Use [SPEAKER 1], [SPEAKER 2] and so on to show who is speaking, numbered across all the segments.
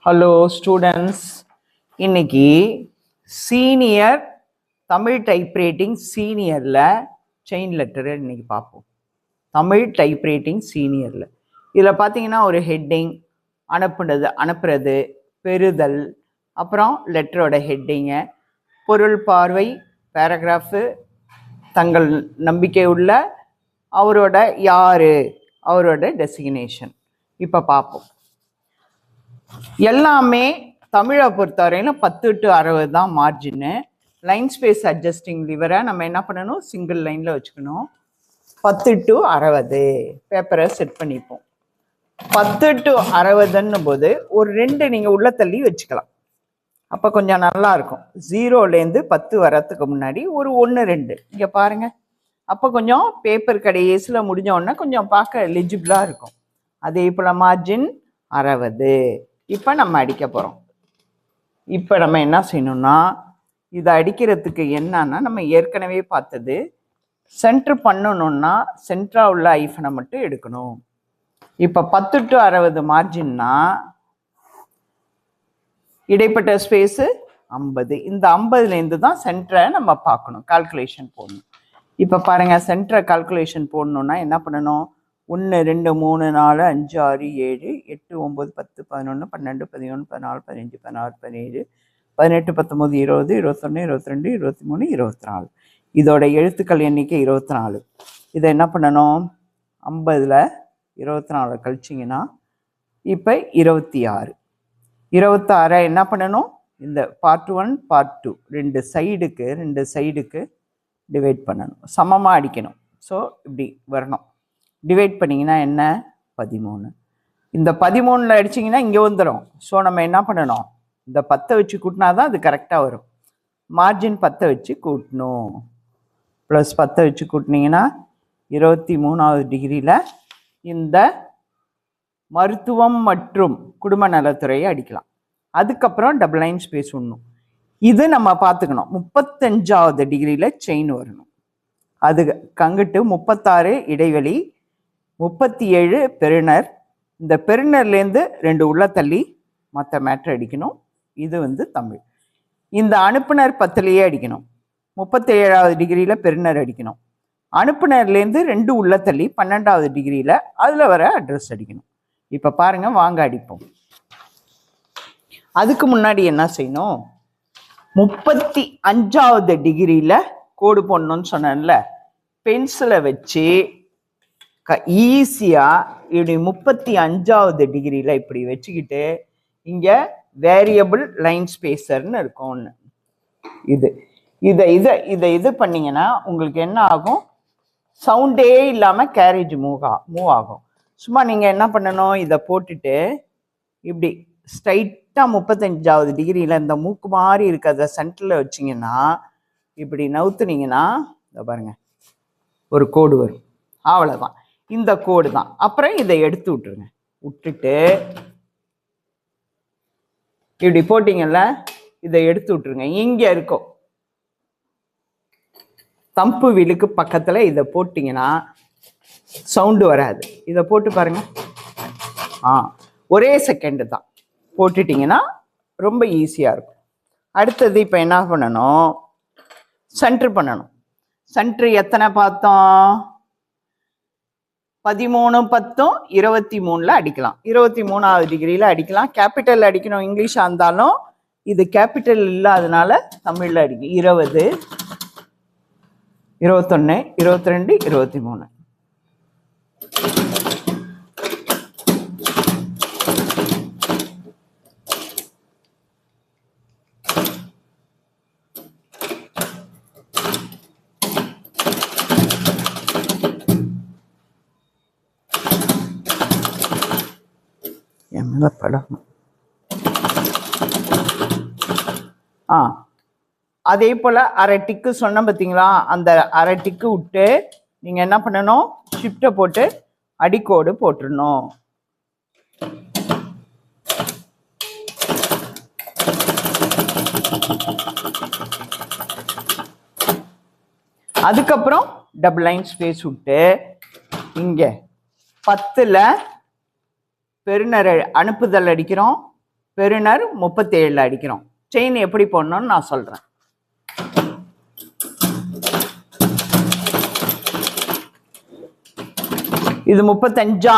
[SPEAKER 1] Hello students, இன்னைக்கு senior Tamil typewriting சீனியரில் chain letter இன்னைக்கு பார்ப்போம். தமிழ் டைப்ரைட்டிங் சீனியரில் இதில் பார்த்தீங்கன்னா ஒரு ஹெட்டிங், அனுப்புறது, பெறுதல், அப்புறம் லெட்டரோட ஹெட்டிங்கு, பொருள், பார்வை, பேராகிராஃபு, தங்கள் நம்பிக்கை உள்ள, அவரோட யார், அவரோட டெசிக்னேஷன். இப்போ பார்ப்போம். எல்லாமே தமிழை பொறுத்தவரையிலும் 10 to 60 தான் மார்ஜின்னு. லைன் ஸ்பேஸ் அட்ஜஸ்டிங் லிவரை நம்ம என்ன பண்ணணும், சிங்கிள் லைனில் வச்சுக்கணும். 10 to 60 பேப்பரை செட் பண்ணிப்போம். 10 to 60 போது ஒரு 2 நீங்கள் உள்ள தள்ளி வச்சுக்கலாம். அப்போ கொஞ்சம் நல்லா இருக்கும். 0லேருந்து 10 வரத்துக்கு முன்னாடி ஒரு 1 2 இங்கே பாருங்கள். அப்போ கொஞ்சம் பேப்பர் கடைசியில் முடிஞ்ச உடனே கொஞ்சம் பார்க்க எலிஜிபிளாக இருக்கும். அதே போல் மார்ஜின் 60. இப்போ நம்ம அடிக்க போகிறோம். இப்போ நம்ம என்ன செய்யணும்னா, இதை அடிக்கிறதுக்கு என்னன்னா, நம்ம ஏற்கனவே பார்த்தது, சென்ட்ரு பண்ணணும்னா சென்ட்ரா உள்ள ஐஃபனை மட்டும் எடுக்கணும். இப்போ 10 to 60 மார்ஜின்னா இடைப்பட்ட ஸ்பேஸு 50. இந்த 50லேருந்து தான் சென்டரை நம்ம பார்க்கணும், கால்குலேஷன் போடணும். இப்போ பாருங்கள், சென்டரை கால்குலேஷன் போடணுன்னா என்ன பண்ணணும், 1 2 3 4 5 6 7 8 9 10 11 12 11 14 15 16 17 18 19 20 21 22 23 24. இதோட எழுத்துக்கள் எண்ணிக்கை 24. இதை என்ன பண்ணணும், 50ல் 24 கழிச்சிங்கன்னா இப்போ 26. 26 என்ன பண்ணணும், இந்த பார்ட் 1 பார்ட் 2 ரெண்டு சைடுக்கு டிவைட் பண்ணணும், சமமாக அடிக்கணும். ஸோ இப்படி வரணும். டிவைட் பண்ணிங்கன்னா என்ன, 13. இந்த 13ல் அடிச்சிங்கன்னா இங்கே வந்துடும். ஸோ நம்ம என்ன பண்ணணும், இந்த 10 வச்சு கூட்டினா தான் அது கரெக்டாக வரும். மார்ஜின் 10 வச்சு கூட்டணும். ப்ளஸ் 10 வச்சு கூட்டினீங்கன்னா 23வது டிகிரியில் இந்த மருத்துவம் மற்றும் குடும்ப நலத்துறையை அடிக்கலாம். அதுக்கப்புறம் டபுள் லைன் ஸ்பேஸ் ஒன்றும். இது நம்ம பார்த்துக்கணும். 35வது டிகிரியில் செயின் வரணும். அது கங்கிட்டு 36 இடைவெளி, 37 பெறுநர். இந்த பெறுநர்லேருந்து 2 உள்ள தள்ளி மற்ற மேட்ரு அடிக்கணும். இது தமிழ். இந்த அனுப்புனர் 10லேயே அடிக்கணும். 37வது டிகிரியில் பெறுநர் அடிக்கணும். அனுப்புனர்லேருந்து 2 உள்ள தள்ளி 12வது டிகிரியில் அதில் வர அட்ரஸ் அடிக்கணும். இப்போ பாருங்கள், வாங்க அடிப்போம். அதுக்கு முன்னாடி என்ன செய்யணும், 35வது டிகிரியில் கோடு போடணும்னு சொன்னேன்ல, பென்சிலை வச்சு ஈஸியாக இப்படி 35வது டிகிரியில் இப்படி வச்சுக்கிட்டு இங்கே வேரியபிள் லைன் ஸ்பேஸர்னு இருக்கும் ஒன்று. இது பண்ணிங்கன்னா உங்களுக்கு என்ன ஆகும், சவுண்டே இல்லாமல் கேரேஜ் மூவ் ஆகும். சும்மா நீங்கள் என்ன பண்ணணும், இதை போட்டுட்டு இப்படி ஸ்ட்ரைட்டாக 35வது டிகிரியில் இந்த மூக்கு மாதிரி இருக்கிறத சென்டரில் வச்சிங்கன்னா, இப்படி நவுத்துனீங்கன்னா இதை பாருங்கள், ஒரு கோடு வரும். அவ்வளோதான், இந்த கோடு தான். அப்புறம் இதை எடுத்து விட்டுருங்க. விட்டுட்டு இப்படி போட்டிங்கல்ல, இதை எடுத்து விட்டுருங்க. இங்கே இருக்கும் தம்பு விலுக்கு பக்கத்தில் இதை போட்டிங்கன்னா சவுண்டு வராது. இதை போட்டு பாருங்க. ஒரே செகண்டு தான். போட்டுட்டிங்கன்னா ரொம்ப ஈஸியாக இருக்கும். அடுத்தது இப்போ என்ன பண்ணணும், சென்ட்ரு பண்ணணும். சென்ட்ரு எத்தனை பார்த்தோம், 13 10 23ல் அடிக்கலாம். 23வது டிகிரியில் அடிக்கலாம். கேபிட்டல் அடிக்கணும், இங்கிலீஷாக இருந்தாலும். இது கேபிட்டல் இல்லாதனால தமிழில் அடிக்கும். 20 21 22 23. படம் அதே போல் அரை டிக்கு சொன்ன பார்த்தீங்களா, அந்த அரை டிக்கு விட்டு நீங்கள் என்ன பண்ணணும், ஷிஃப்ட்டை போட்டு அடிக்கோடு போட்டுடணும். அதுக்கப்புறம் டபுள் லைன் ஸ்பேஸ் விட்டு இங்கே 10ல் பெறுநர் அனுப்புதல் அடிக்கிறோம். பெருனர் 37 அடிக்கிறோம். செயின் எப்படி போடணும்னு நான் சொல்றேன். இது 35,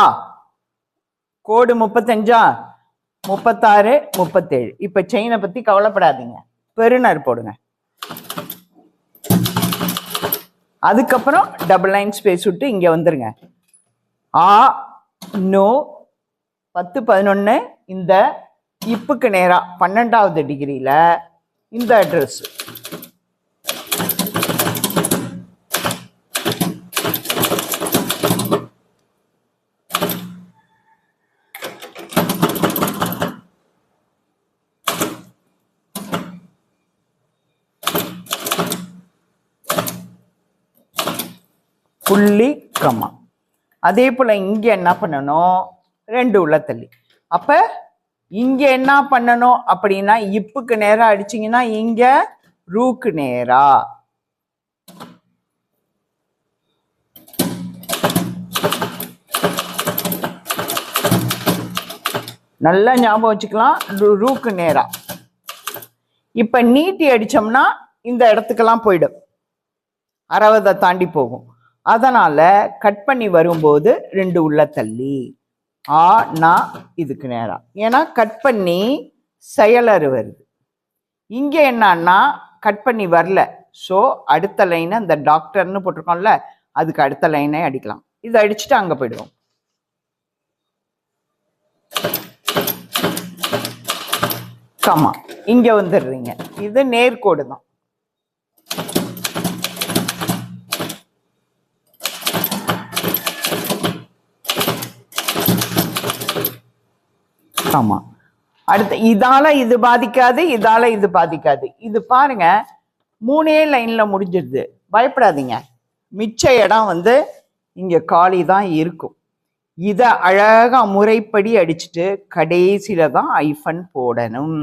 [SPEAKER 1] கோடு 35, 36, 37. இப்ப செயினை பத்தி கவலைப்படாதீங்க, பெருனர் போடுங்க. அதுக்கப்புறம் டபுள் லைன் ஸ்பேஸ் விட்டு இங்க வந்துருங்க. ஆ நோ 10 11 இந்த இப்புக்கு நேரா 12வது டிகிரியில இந்த அட்ரஸ். புள்ளி கம்மா. அதே போல இங்க என்ன பண்ணணும், 2 உள்ள தள்ளி. அப்ப இங்க என்ன பண்ணணும் அப்படின்னா, இப்புக்கு நேரா அடிச்சீங்கன்னா இங்க ரூக்கு நேரா. நல்லா ஞாபகம் வச்சுக்கலாம், ரூக்கு நேரா. இப்ப நீட்டி அடிச்சோம்னா இந்த இடத்துக்கெல்லாம் போயிடும், 60 தாண்டி போகும். அதனால கட் பண்ணி வரும்போது 2 உள்ள தள்ளி. ஆனா இதுக்கு நேரா, ஏன்னா கட் பண்ணி செயலறு வருது. இங்க என்னன்னா கட் பண்ணி வரல, ஸோ அடுத்த லைனை அந்த டாக்டர்னு போட்டிருக்கோம்ல, அதுக்கு அடுத்த லைனை அடிக்கலாம். இதை அடிச்சுட்டு அங்க போயிடுவோம். கம்மா இங்க வந்துடுறீங்க. இது நேர்கோடு தான். ஆமா, அடுத்து இதால இது பாதிக்காது, இதால இது பாதிக்காது. இது பாருங்க 3 லைன்ல முடிஞ்சிருது, பயப்படாதீங்க. மிச்ச இடம் இங்க காலி தான் இருக்கும். இத அழகா முறைப்படி அடிச்சுட்டு கடைசியில தான் ஐஃபன் போடணும்.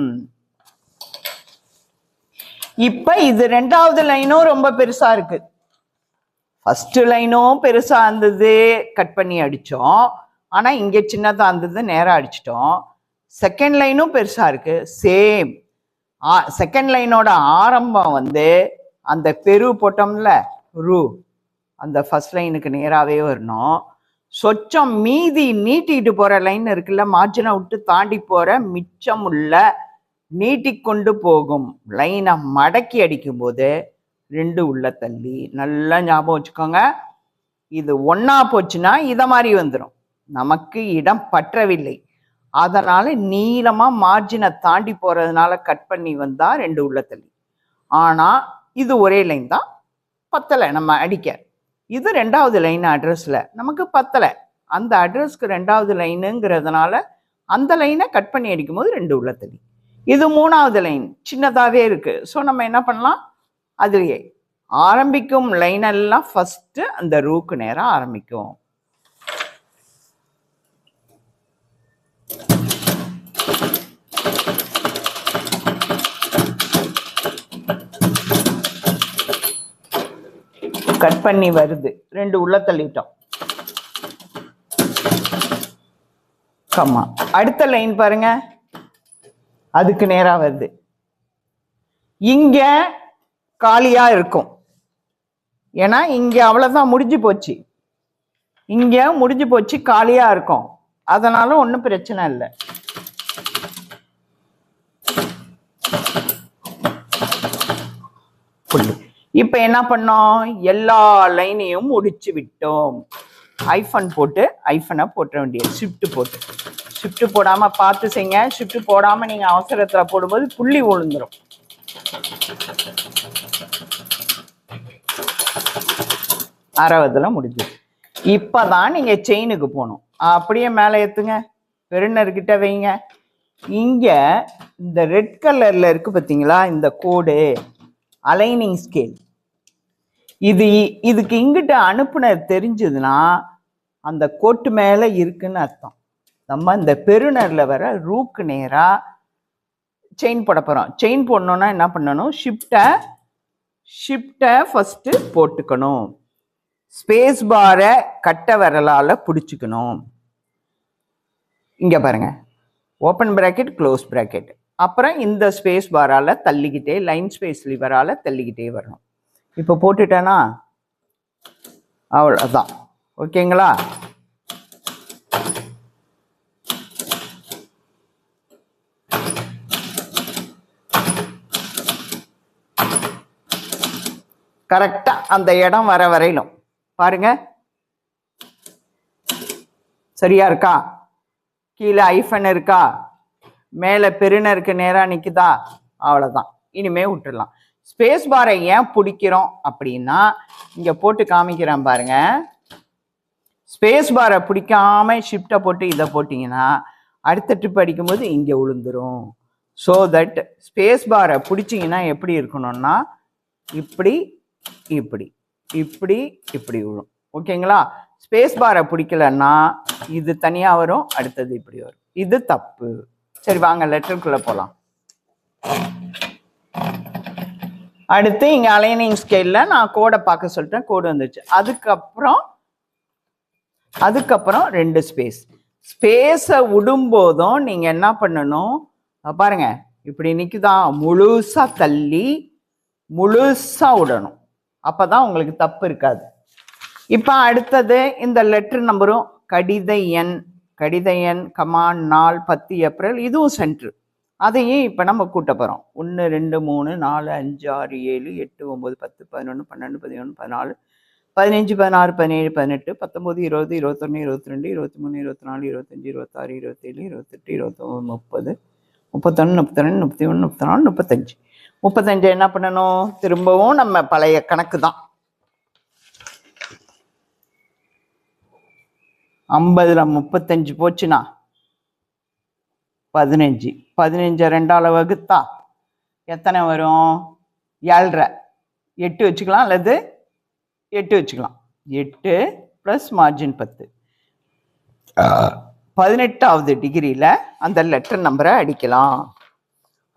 [SPEAKER 1] இப்ப இது 2வது லைனும் ரொம்ப பெருசா இருக்கு. ஃபர்ஸ்ட் லைனும் பெருசா இருந்தது, கட் பண்ணி அடிச்சோம். ஆனா இங்க சின்னதா இருந்தது, நேரா அடிச்சிட்டோம். செகண்ட் லைனும் பெருசா இருக்கு, சேம். செகண்ட் லைனோட ஆரம்பம் அந்த பெரு போட்டோம்ல ரூ, அந்த ஃபர்ஸ்ட் லைனுக்கு நேராவே வரணும். சொச்சம் மீதி நீட்டிட்டு போற லைன் இருக்குல்ல, மார்ஜினை விட்டு தாண்டி போற மிச்சம் உள்ள நீட்டிக்கொண்டு போகும் லைனை மடக்கி அடிக்கும் போது 2 உள்ள தள்ளி. நல்லா ஞாபகம் வச்சுக்கோங்க, இது ஒன்னா போச்சுன்னா இத மாதிரி வந்துடும். நமக்கு இடம் பற்றவில்லை, அதனால நீளமா மார்ஜினை தாண்டி போறதுனால கட் பண்ணி வந்தா 2 உள்ள தள்ளி. ஆனா இது ஒரே லைன் தான், பத்தலை நம்ம அடிக்க. இது 2வது லைன் அட்ரஸ்ல நமக்கு பத்தலை, அந்த அட்ரஸ்க்கு 2வது லைனுங்கிறதுனால அந்த லைனை கட் பண்ணி அடிக்கும் போது 2 உள்ள தள்ளி. இது 3வது லைன் சின்னதாவே இருக்கு, ஸோ நம்ம என்ன பண்ணலாம், அதுலயே ஆரம்பிக்கும் லைன் எல்லாம் ஃபர்ஸ்ட் அந்த ரூக்கு நேரா ஆரம்பிக்கும். கட் பண்ணி வருது, 2 உள்ள தள்ளிட்டோம். கம்மா. அடுத்த லைன் பாருங்க, அதுக்கு நேரா வருது. இங்க காலியா இருக்கும், ஏன்னா இங்க அவ்வளவுதான் முடிஞ்சு போச்சு. இங்க முடிஞ்சு போச்சு, காலியா இருக்கும். அதனால ஒன்றும் பிரச்சனை இல்லை. இப்ப என்ன பண்ணோம், எல்லா லைனையும் முடிச்சு விட்டோம். ஐஃபன் போட்டு ஐஃபனை போட்ட வேண்டியது, ஷிஃப்ட் போட்டு. ஷிஃப்ட் போடாம பார்த்து செய்யுங்க, ஷிஃப்ட் போடாம நீங்க அவசரத்துல போடும்போது புள்ளி விழுந்துரும். அறுபதுல முடிஞ்சது. இப்பதான் நீங்க செயினுக்கு போகணும். அப்படியே மேலே ஏத்துங்க, பெருனர்கிட்ட வைங்க. இங்க இந்த ரெட் கலர்ல இருக்கு பார்த்தீங்களா, இந்த கோடு அலைனிங் ஸ்கேல். இதுக்கு இங்கிட்ட அனுப்புனர் தெரிஞ்சதுன்னா அந்த கோட்டு மேல இருக்குன்னு அர்த்தம். நம்ம இந்த பெருனர்ல வர ரூக்கு நேரா செயின் போட போறோம். செயின் போடணும்னா என்ன பண்ணணும், ஷிஃப்டை ஃபர்ஸ்ட் போட்டுக்கணும், ஸ்பேஸ் பாரை கட்டை விரலால பிடிச்சிக்கணும். இங்க பாருங்க, ஓப்பன் பிராக்கெட் க்ளோஸ் பிராக்கெட். அப்புறம் இந்த ஸ்பேஸ் பாரால் தள்ளிக்கிட்டே லைன் ஸ்பேஸ் லிவரால் தள்ளிக்கிட்டே வரணும். இப்போ போட்டுட்டேன்னா அவ்வளோதான். ஓகேங்களா? கரெக்டா அந்த இடம் வர வரையிலும் பாருங்க. சரியா இருக்கா? கீழே ஐஃபன் இருக்கா? மேலே பெருனருக்கு நேராக நிற்குதா? அவ்வளோதான். இனிமே விட்டுடலாம். ஸ்பேஸ் பாரை ஏன் பிடிக்கிறோம் அப்படின்னா இங்கே போட்டு காமிக்கிறேன் பாருங்க. ஸ்பேஸ் பாரை பிடிக்காம ஷிஃப்டை போட்டு இதை போட்டிங்கன்னா அடுத்த ட்ரிப் அடிக்கும்போது இங்கே விழுந்துரும். ஸோ தட் ஸ்பேஸ் பாரை பிடிச்சிங்கன்னா எப்படி இருக்கணும்னா இப்படி இப்படி இப்படி இப்படி விழும். ஓகேங்களா? ஸ்பேஸ் பாரை பிடிக்கலன்னா இது தனியாக வரும், அடுத்தது இப்படி வரும். இது தப்பு. சரி வாங்க லெட்டருக்குள்ளே போகலாம். அடுத்து இங்கே அலைனிங் ஸ்கேலில் நான் கோடை பார்க்க சொல்லிட்டேன். கோடு வந்துச்சு. அதுக்கப்புறம் 2 ஸ்பேஸ். ஸ்பேஸை விடும்போதும் நீங்கள் என்ன பண்ணணும் பாருங்க. இப்படி நிற்குதா? முழுசாக தள்ளி முழுசாக விடணும். அப்போ தான் உங்களுக்கு தப்பு இருக்காது. இப்போ அடுத்தது இந்த லெட்டர் நம்பரும் கடித எண் கமான் நாள் 10 ஏப்ரல் இதுவும் சென்ட்ரு. அதையும் இப்போ நம்ம கூட்ட போகிறோம். 1 2 3 4 5 6 7 8 9 10 11 12 13 14 15 16 17 18 19 20 21 22 23 24 25 26 27 28 29 30 31 32 31 34 35. 35 என்ன பண்ணணும்? திரும்பவும் நம்ம பழைய கணக்கு தான். 50ல் 35 போச்சுன்னா 15. 15 2ஆல் வகுத்தா எத்தனை வரும்? 7.5. 8 வச்சுக்கலாம் அல்லது 8 வச்சுக்கலாம். 8 ப்ளஸ் மார்ஜின் 10. 18வது டிகிரியில் அந்த லெட்டர் நம்பரை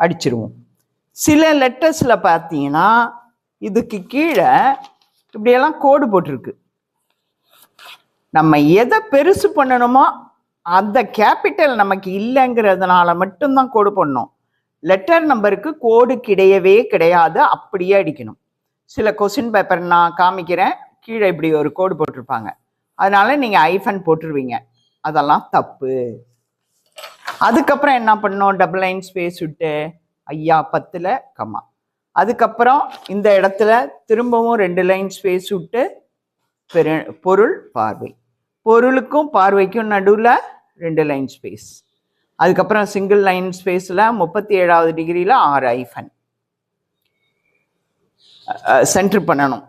[SPEAKER 1] அடிச்சிருவோம். சில லெட்டர்ஸில் பார்த்தீங்கன்னா இதுக்கு கீழே இப்படியெல்லாம் கோடு போட்டிருக்கு. நம்ம எதை பெருசு பண்ணணுமோ அந்த கேபிட்டல் நமக்கு இல்லைங்கிறதுனால மட்டும்தான் கோடு பண்ணணும். லெட்டர் நம்பருக்கு கோடு கிடையாது, அப்படியே அடிக்கணும். சில கொஸ்டின் பேப்பர் நான் காமிக்கிறேன், கீழே இப்படி ஒரு கோடு போட்டிருப்பாங்க, அதனால நீங்கள் ஐஃபன் போட்டுருவீங்க. அதெல்லாம் தப்பு. அதுக்கப்புறம் என்ன பண்ணணும்? டபுள் லைன் ஸ்பேஸ் விட்டு 10ல் கமா. அதுக்கப்புறம் இந்த இடத்துல திரும்பவும் 2 லைன் ஸ்பேஸ் விட்டு பொருள் பார்வை. பொருளுக்கும் பார்வைக்கும் நடுவில் 2 லைன் ஸ்பேஸ். அதுக்கப்புறம் சிங்கிள் லைன் ஸ்பேஸில் 37வது டிகிரியில் 6 ஐஃபன் சென்டர் பண்ணணும்.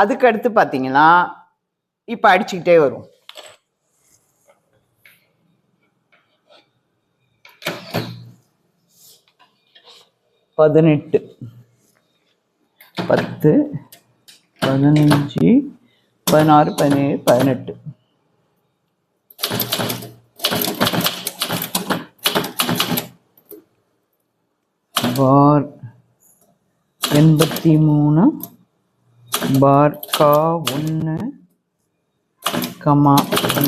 [SPEAKER 1] அதுக்கு அடுத்து பார்த்தீங்கன்னா இப்போ அடிச்சுக்கிட்டே வரும். பதினெட்டு 10 15 16 17 18. பார் 83 பார் கா 1 கமா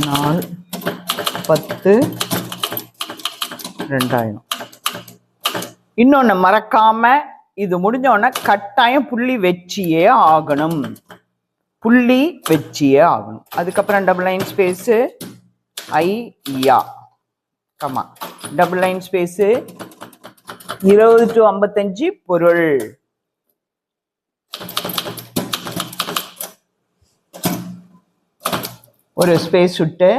[SPEAKER 1] நாள் 10 2000. இன்னொன்று மறக்காம இது முடிஞ்சோடனே கட்டாயம் புள்ளி வச்சியே ஆகணும். அதுக்கப்புறம் double line space comma double line space 20 to 55 பொருள். ஒரு ஸ்பேஸ் விட்டு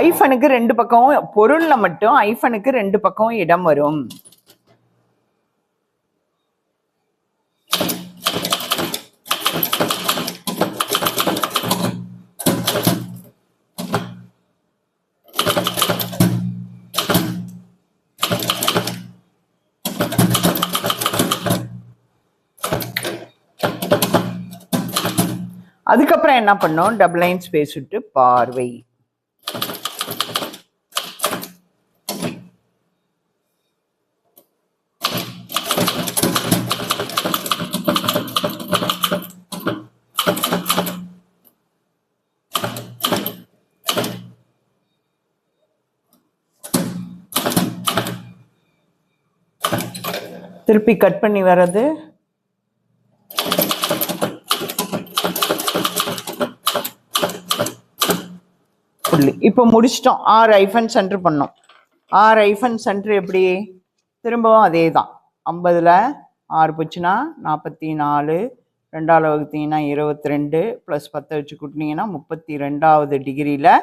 [SPEAKER 1] ஐஃபனுக்கு 2 பக்கமும் பொருள்ல மட்டும் ஐஃபனுக்கு 2 பக்கமும் இடம் வரும். அதுக்கப்புறம் என்ன பண்ணோம்? டபுள் லைன் ஸ்பேஸ் விட்டு பார்வை. திருப்பி கட் பண்ணி வர்றது புள்ளி. இப்போ முடிச்சிட்டோம். 6 ஹைஃபன் சென்டர் பண்ணோம். 6 ஹைஃபன் சென்டர் எப்படி? திரும்பவும் அதே தான். 50ல் 6 போச்சுன்னா 44, 2ஆல் வகுத்தீங்கன்னா 22 ப்ளஸ் 10 வச்சு கூட்டினீங்கன்னா 32வது டிகிரியில்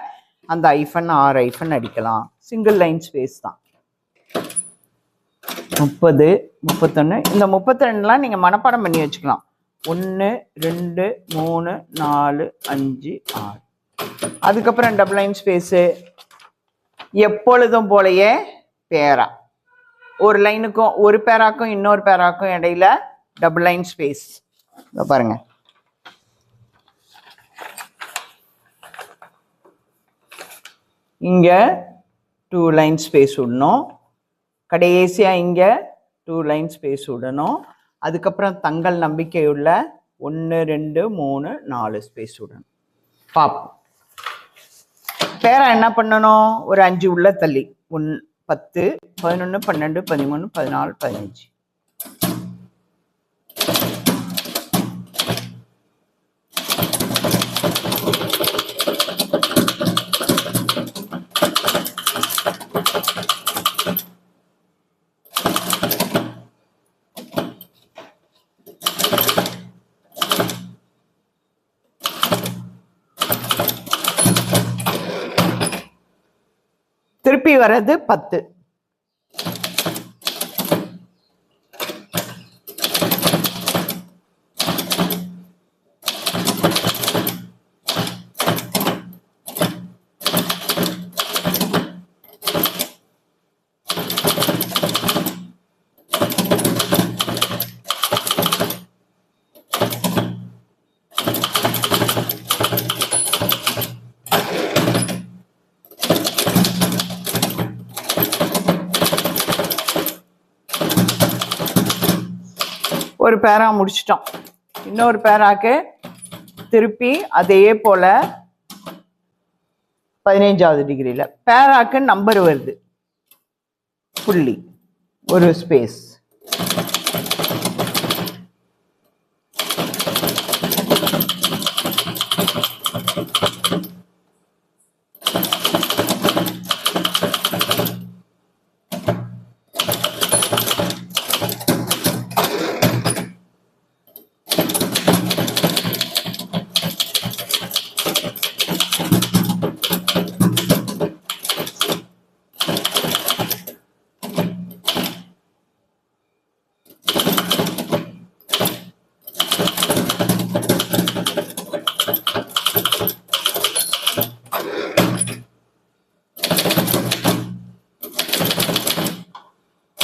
[SPEAKER 1] அந்த ஐஃபன் 6 ஐஃபன் அடிக்கலாம். சிங்கிள் லைன் ஸ்பேஸ் தான். 30, 31. இந்த 32லாம் நீங்கள் மனப்பாடம் பண்ணி வச்சுக்கலாம். 1, 2, 3, 4, 5, 6. அதுக்கப்புறம் டபுள் லைன் ஸ்பேஸு எப்பொழுதும் போலயே பேரா. ஒரு லைனுக்கும் ஒரு பேராக்கும் இன்னொரு பேராக்கும் இடையில டபுள் லைன் ஸ்பேஸ். பாருங்க, இங்க 2 லைன் ஸ்பேஸ் விடணும். கடைசியா இங்க 2 லைன் ஸ்பேஸ் விடணும். அதுக்கப்புறம் தங்கள் நம்பிக்கையுள்ள 1, 2, 3, 4 ஸ்பேஸ் விடணும். பார்ப்போம். பேரா என்ன பண்ணணும்? ஒரு 5 உள்ள தள்ளி 10, 11, 12, 13, 14, 15. திருப்பி வர்றது 10. ஒரு பேரா முடிச்சிட்டோம். இன்னொரு பேராக்கு திருப்பி அதே போல 15வது டிகிரியில் பேராக்கு நம்பர் வருது. புள்ளி, ஒரு ஸ்பேஸ்.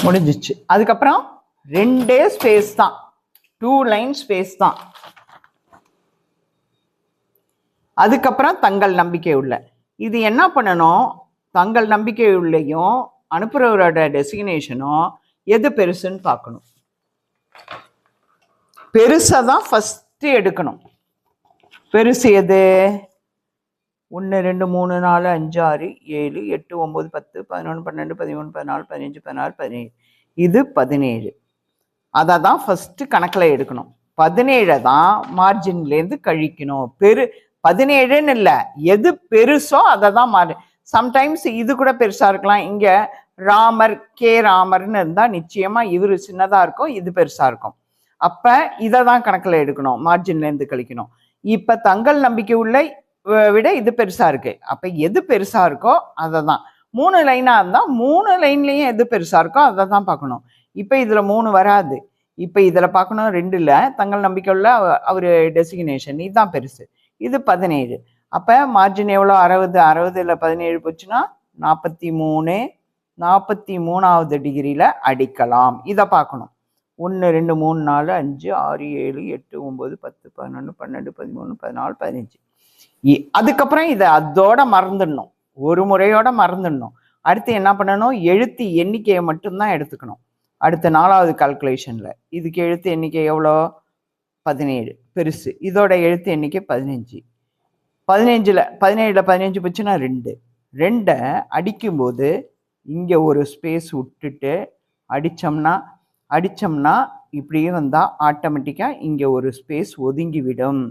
[SPEAKER 1] முடிஞ்சிச்சு. அதுக்கப்புறம் 2 ஸ்பேஸ் தான், 2 லைன் ஸ்பேஸ் தான். அதுக்கப்புறம் தங்கள் நம்பிக்கை உள்ள. இது என்ன பண்ணணும்? தங்கள் நம்பிக்கை உள்ளையும் அனுப்புறவரோட டெசிக்னேஷனும் எது பெருசுன்னு பார்க்கணும். பெருசை தான் ஃபர்ஸ்ட் எடுக்கணும். பெருசு எது? 1, 2, 3, 4, 5, 6, 7, 8, 9, 10, 11, 12, 13, 14, 15, 16, 17. இது 17. அதை தான் ஃபர்ஸ்ட் கணக்கில் எடுக்கணும். 17 தான் மார்ஜின்லேருந்து கழிக்கணும். 17ன்னு இல்லை, எது பெருசோ அதை தான் சம்டைம்ஸ் இது கூட பெருசாக இருக்கலாம். இங்கே ராமர், கே ராமர்னு இருந்தால் நிச்சயமாக இவர் சின்னதாக இருக்கும், இது பெருசாக இருக்கும். அப்போ இதை தான் கணக்கில் எடுக்கணும், மார்ஜின்லேருந்து கழிக்கணும். இப்போ தங்கள் நம்பிக்கை உள்ள விட இது பெருசா இருக்கு. அப்ப எது பெருசா இருக்கோ அதை தான். 3 லைனா இருந்தா 3 லைன்லயும் எது பெருசா இருக்கோ அதை தான் பார்க்கணும். இப்ப இதுல 3 வராது. இப்ப இதுல பார்க்கணும் 2ல தங்கள் நம்பிக்கை உள்ள அவரு டெசிக்னேஷன் இதுதான் பெருசு. இது 17. அப்ப மார்ஜின் எவ்வளோ? 60. 60ல் 17 போச்சுன்னா 43. 43வது டிகிரியில அடிக்கலாம். இதை பார்க்கணும். 1, 2, 3, 4, 5, 6, 7, 8, 9, 10, 11, 12, 13, 14, 15. அதுக்கப்புறம் இதை அதோட மறந்துடணும், ஒரு முறையோட மறந்துடணும். அடுத்து என்ன பண்ணணும்? எழுத்து எண்ணிக்கையை மட்டும்தான் எடுத்துக்கணும். அடுத்த 4வது கால்குலேஷன்ல இதுக்கு எழுத்து எண்ணிக்கை எவ்வளோ? 17 பெருசு. இதோட எழுத்து எண்ணிக்கை 15. 17ல் 15 போச்சுன்னா 2. 2 அடிக்கும்போது இங்கே ஒரு ஸ்பேஸ் விட்டுட்டு அடித்தோம்னா அடித்தோம்னா இப்படியே வந்தால் ஆட்டோமேட்டிக்காக இங்கே ஒரு ஸ்பேஸ் ஒதுங்கிவிடும்.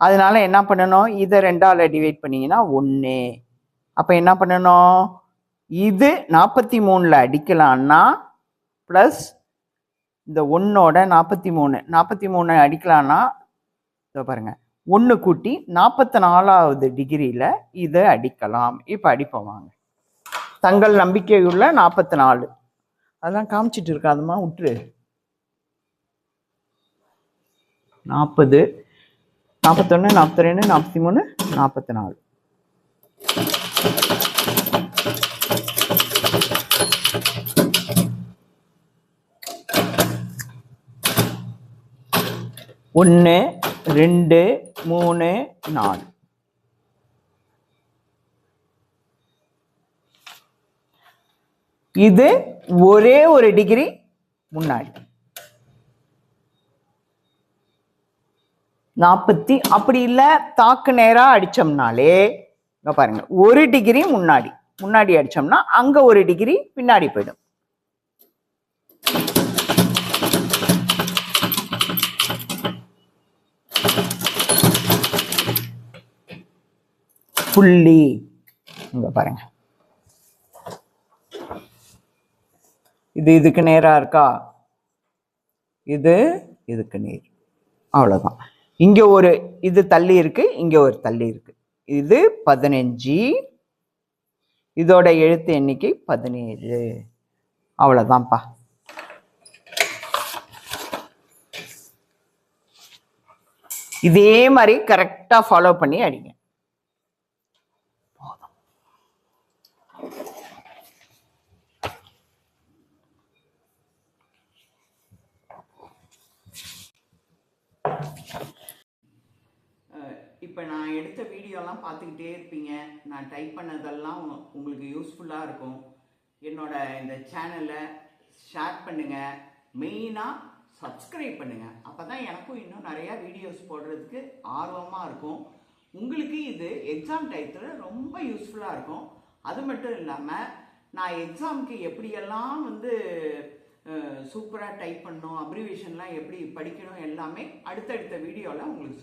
[SPEAKER 1] அதனால் என்ன பண்ணணும், இதை 2ஆல் டிவைட் பண்ணிங்கன்னா 1. அப்போ என்ன பண்ணணும், இது 43ல் அடிக்கலான்னா ப்ளஸ் இந்த 1ஓட 43 அடிக்கலான்னா இதை பாருங்கள் 1 கூட்டி 44வது டிகிரியில் இதை அடிக்கலாம். இப்போ அடிப்போம் வாங்க. தங்கள் நம்பிக்கையுள்ள 44 அதெல்லாம் காமிச்சிட்டு இருக்காதுமா, விட்டுரு. 40 41 42 43 44. ஒன்று 2 3 4. இது ஒரே ஒரு டிகிரி முன்னாடி 40. அப்படி இல்லை தாக்கு நேராக அடித்தோம்னாலே இங்கே பாருங்க, ஒரு டிகிரி முன்னாடி அடித்தோம்னா அங்கே ஒரு டிகிரி பின்னாடி போயிடும். புள்ளி இங்க பாருங்க, இது இதுக்கு நேரா இருக்கா, இது இதுக்கு நேர். அவ்வளோதான். இங்கே ஒரு இது தள்ளி இருக்கு, இங்கே ஒரு தள்ளி இருக்கு. இது 15, இதோட எழுத்து எண்ணிக்கை 17. அவ்வளோதான்ப்பா. இதே மாதிரி கரெக்டாக ஃபாலோ பண்ணி அடிங்க. இப்போ நான் எடுத்த வீடியோலாம் பார்த்துக்கிட்டே இருப்பீங்க. நான் டைப் பண்ணதெல்லாம் உங்களுக்கு யூஸ்ஃபுல்லாக இருக்கும். என்னோட இந்த சேனலை ஷேர் பண்ணுங்கள், மெயினாக சப்ஸ்கிரைப் பண்ணுங்கள். அப்போ தான் எனக்கும் இன்னும் நிறையா வீடியோஸ் போடுறதுக்கு ஆர்வமாக இருக்கும். உங்களுக்கு இது எக்ஸாம் டைத்தில் ரொம்ப யூஸ்ஃபுல்லாக இருக்கும். அது மட்டும் இல்லாமல் நான் எக்ஸாமுக்கு எப்படியெல்லாம் சூப்பராக டைப் பண்ணணும், அப்ரிவேஷன்லாம் எப்படி படிக்கணும் எல்லாமே அடுத்தடுத்த வீடியோவில் உங்களுக்கு